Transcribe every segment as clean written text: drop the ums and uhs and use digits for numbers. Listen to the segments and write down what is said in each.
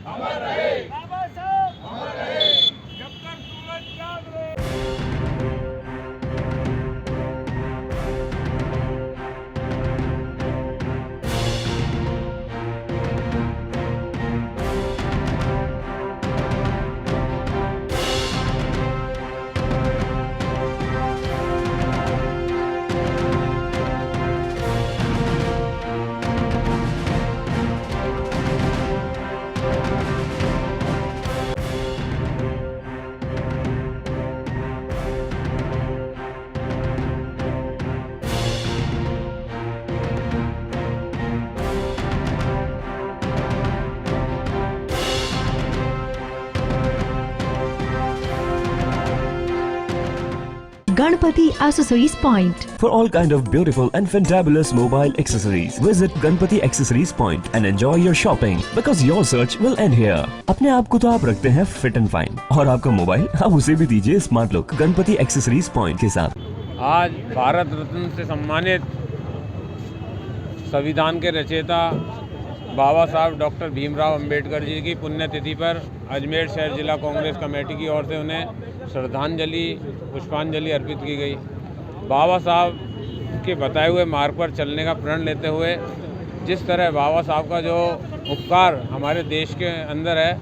अमर रहे, बाबा साहब अमर रहे, जब तक सूरज चांद रहे। Ganpati Accessories Point. For all kind of beautiful and fantabulous mobile accessories, visit Ganpati Accessories Point and enjoy your shopping because your search will end here. अपने आप को तो आप रखते हैं फिट एंड फाइन और आपका मोबाइल आप उसे भी दीजिए smart look Ganpati accessories point के साथ। आज भारत रत्न से सम्मानित संविधान के रचयिता बाबा साहब डॉक्टर भीमराव अंबेडकर जी की पुण्यतिथि पर अजमेर शहर जिला कांग्रेस कमेटी की ओर से उन्हें श्रद्धांजलि पुष्पांजलि अर्पित की गई। बाबा साहब के बताए हुए मार्ग पर चलने का प्रण लेते हुए जिस तरह बाबा साहब का जो उपकार हमारे देश के अंदर है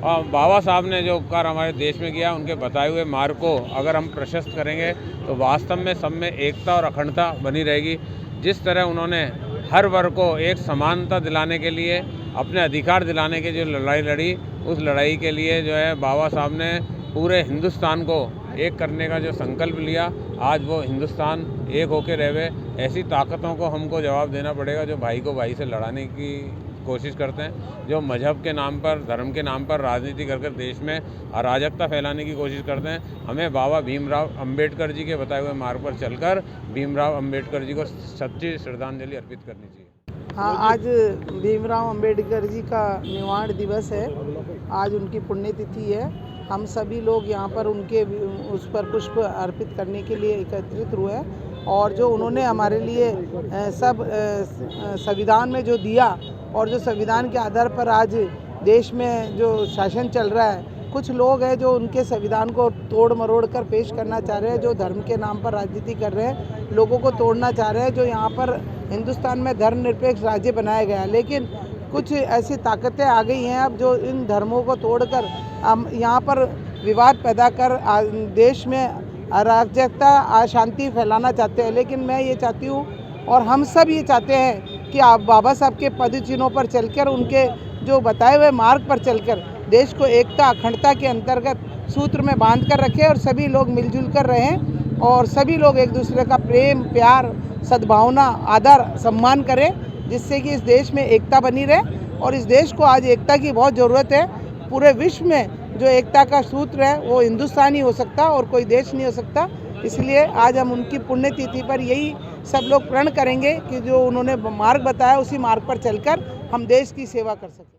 और बाबा साहब ने जो उपकार हमारे देश में किया, उनके बताए हुए मार्ग को अगर हम प्रशस्त करेंगे तो वास्तव में सब में एकता और अखंडता बनी रहेगी। जिस तरह उन्होंने हर वर्ग को एक समानता दिलाने के लिए, अपने अधिकार दिलाने की जो लड़ाई लड़ी, उस लड़ाई के लिए जो है बाबा साहब ने पूरे हिंदुस्तान को एक करने का जो संकल्प लिया, आज वो हिंदुस्तान एक होकर रहे। ऐसी ताकतों को हमको जवाब देना पड़ेगा जो भाई को भाई से लड़ाने की कोशिश करते हैं, जो मजहब के नाम पर, धर्म के नाम पर राजनीति कर देश में अराजकता फैलाने की कोशिश करते हैं। हमें बाबा भीमराव अंबेडकर जी के बताए हुए मार्ग पर चलकर भीमराव अंबेडकर जी को सच्ची श्रद्धांजलि अर्पित करनी चाहिए। हाँ, आज भीमराव अंबेडकर जी का निर्वाण दिवस है। आज उनकी पुण्यतिथि है। हम सभी लोग यहाँ पर उनके उस पर पुष्प अर्पित करने के लिए एकत्रित हुए और जो उन्होंने हमारे लिए सब संविधान में जो दिया और जो संविधान के आधार पर आज देश में जो शासन चल रहा है, कुछ लोग हैं जो उनके संविधान को तोड़ मरोड़ कर पेश करना चाह रहे हैं, जो धर्म के नाम पर राजनीति कर रहे हैं, लोगों को तोड़ना चाह रहे हैं। जो यहाँ पर हिंदुस्तान में धर्मनिरपेक्ष राज्य बनाया गया, लेकिन कुछ ऐसी ताकतें आ गई हैं अब जो इन धर्मों को तोड़कर यहाँ पर विवाद पैदा कर देश में अराजकता अशांति फैलाना चाहते हैं। लेकिन मैं ये चाहती हूँ और हम सब ये चाहते हैं कि आप बाबा साहब के पद चिन्हों पर चलकर, उनके जो बताए हुए मार्ग पर चलकर देश को एकता अखंडता के अंतर्गत सूत्र में बांध कर रखें और सभी लोग मिलजुल कर रहें और सभी लोग एक दूसरे का प्रेम प्यार सद्भावना आदर सम्मान करें, जिससे कि इस देश में एकता बनी रहे। और इस देश को आज एकता की बहुत ज़रूरत है। पूरे विश्व में जो एकता का सूत्र है वो हिंदुस्तान ही हो सकता और कोई देश नहीं हो सकता। इसलिए आज हम उनकी पुण्यतिथि पर यही सब लोग प्रण करेंगे कि जो उन्होंने मार्ग बताया उसी मार्ग पर चलकर हम देश की सेवा कर सकें।